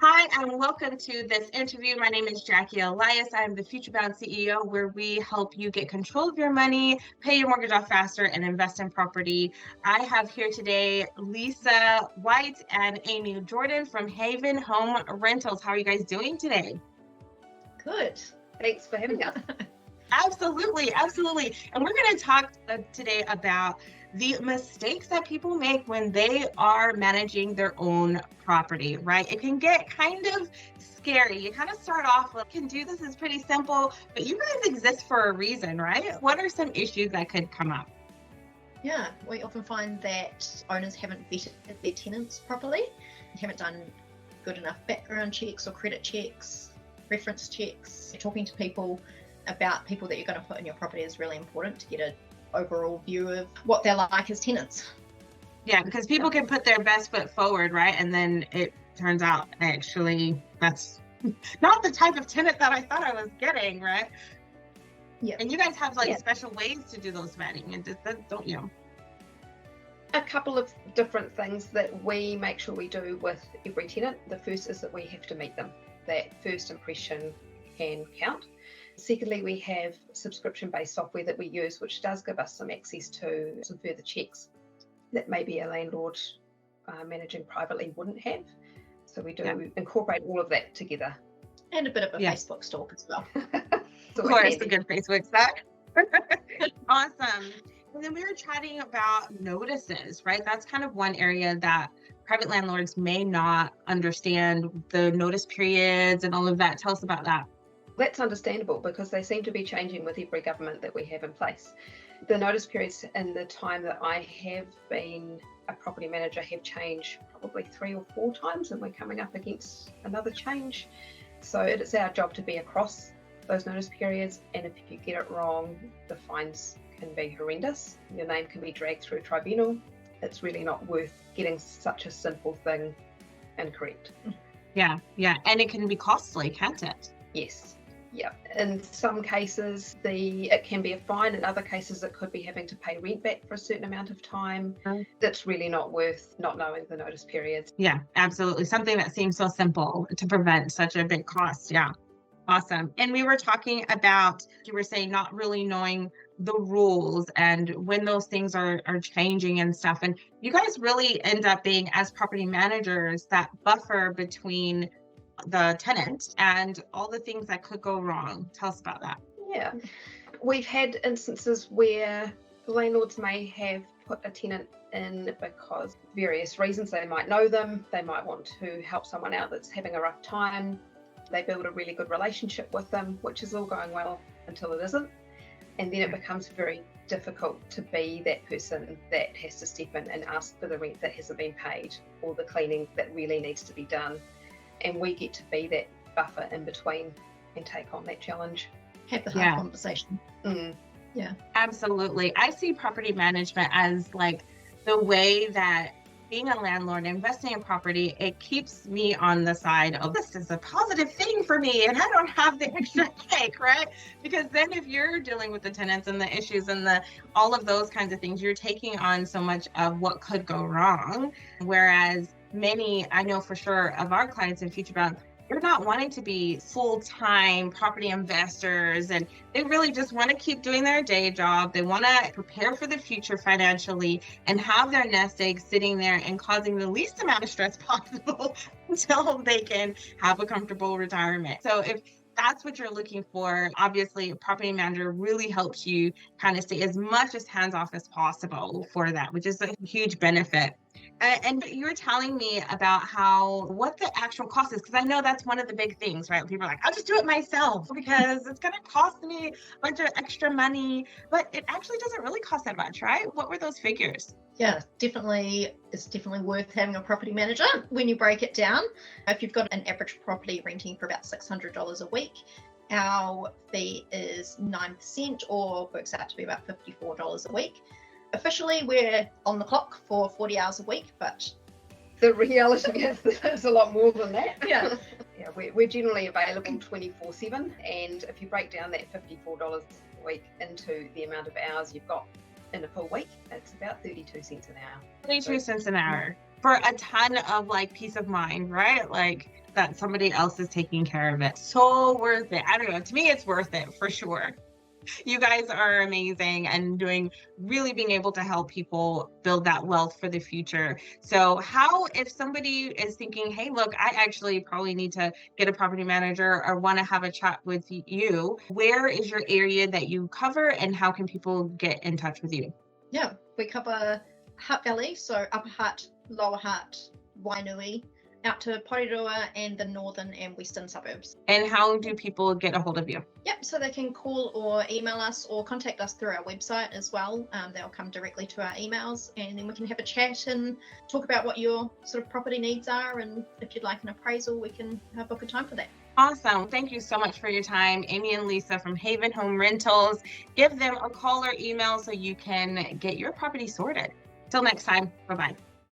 Hi, and welcome to this interview. My name is Jackie Elias. I'm the FutureBound CEO, where we help you get control of your money, pay your mortgage off faster, and invest in property. I have here today Lisa White and Amy Jordan from Haven Home Rentals. How are you guys doing today? Good. Thanks for having us. Absolutely, absolutely. And we're going to talk today about the mistakes that people make when they are managing their own property, right? It can get kind of scary. You kind of start off with, can do this, is pretty simple, but you guys exist for a reason, right? What are some issues that could come up? Yeah, we often find that owners haven't vetted their tenants properly, haven't done good enough background checks or credit checks, reference checks. Talking to people about people that you're going to put in your property is really important to get an overall view of what they're like as tenants. Yeah, because people can put their best foot forward, right? And then it turns out actually that's not the type of tenant that I thought I was getting, right? Yeah. And you guys have special ways to do those vetting, and don't you? A couple of different things that we make sure we do with every tenant. The first is that we have to meet them. That first impression can count. Secondly, we have subscription-based software that we use, which does give us some access to some further checks that maybe a landlord managing privately wouldn't have. So we do incorporate all of that together. And a bit of a Facebook stalk as well. Of course, a good Facebook stalk. Awesome. And then we were chatting about notices, right? That's kind of one area that private landlords may not understand, the notice periods and all of that. Tell us about that. That's understandable because they seem to be changing with every government that we have in place. The notice periods in the time that I have been a property manager have changed probably 3 or 4 times, and we're coming up against another change. So it's our job to be across those notice periods, and if you get it wrong, the fines can be horrendous. Your name can be dragged through tribunal. It's really not worth getting such a simple thing incorrect. Yeah. And it can be costly, can't it? Yes. Yeah. In some cases, it can be a fine. In other cases, it could be having to pay rent back for a certain amount of time. That's really not worth not knowing the notice periods. Yeah, absolutely. Something that seems so simple to prevent such a big cost. Yeah. Awesome. And we were talking about, you were saying not really knowing the rules and when those things are changing and stuff. And you guys really end up being, as property managers, that buffer between the tenant and all the things that could go wrong. Tell us about that. Yeah. We've had instances where landlords may have put a tenant in because various reasons. They might know them, they might want to help someone out that's having a rough time. They build a really good relationship with them, which is all going well until it isn't. And then it becomes very difficult to be that person that has to step in and ask for the rent that hasn't been paid or the cleaning that really needs to be done. And we get to be that buffer in between and take on that challenge. Have the hard conversation. Yeah. Absolutely. I see property management as like the way that being a landlord, investing in property, it keeps me on the side of this is a positive thing for me and I don't have the extra headache, right? Because then if you're dealing with the tenants and the issues and all of those kinds of things, you're taking on so much of what could go wrong. Whereas many, I know for sure, of our clients in FutureBound, they're not wanting to be full-time property investors, and they really just want to keep doing their day job. They want to prepare for the future financially and have their nest egg sitting there and causing the least amount of stress possible until they can have a comfortable retirement. So if that's what you're looking for, obviously a property manager really helps you kind of stay as much as hands-off as possible for that, which is a huge benefit. And you were telling me about what the actual cost is, because I know that's one of the big things, right? People are like, I'll just do it myself because it's going to cost me a bunch of extra money, but it actually doesn't really cost that much, right? What were those figures? Yeah, definitely. It's definitely worth having a property manager when you break it down. If you've got an average property renting for about $600 a week, our fee is 9% or works out to be about $54 a week. Officially, we're on the clock for 40 hours a week, but the reality is there's a lot more than that. Yeah. Yeah, we're generally available 24/7, and if you break down that $54 a week into the amount of hours you've got in a full week, it's about 32 cents an hour. 32 cents an hour. for a ton of like peace of mind, right? Like that somebody else is taking care of it. So worth it. I don't know. To me, it's worth it for sure. You guys are amazing and being able to help people build that wealth for the future. So how, if somebody is thinking, hey, look, I actually probably need to get a property manager or want to have a chat with you, where is your area that you cover and how can people get in touch with you? Yeah, we cover Hutt Valley, so Upper Hutt, Lower Hutt, Wainui, out to Porirua and the northern and western suburbs. And how do people get a hold of you? Yep, so they can call or email us or contact us through our website as well. They'll come directly to our emails and then we can have a chat and talk about what your sort of property needs are, and if you'd like an appraisal, we can book a time for that. Awesome. Thank you so much for your time, Amy and Lisa from Haven Home Rentals. Give them a call or email so you can get your property sorted. Till next time, bye-bye.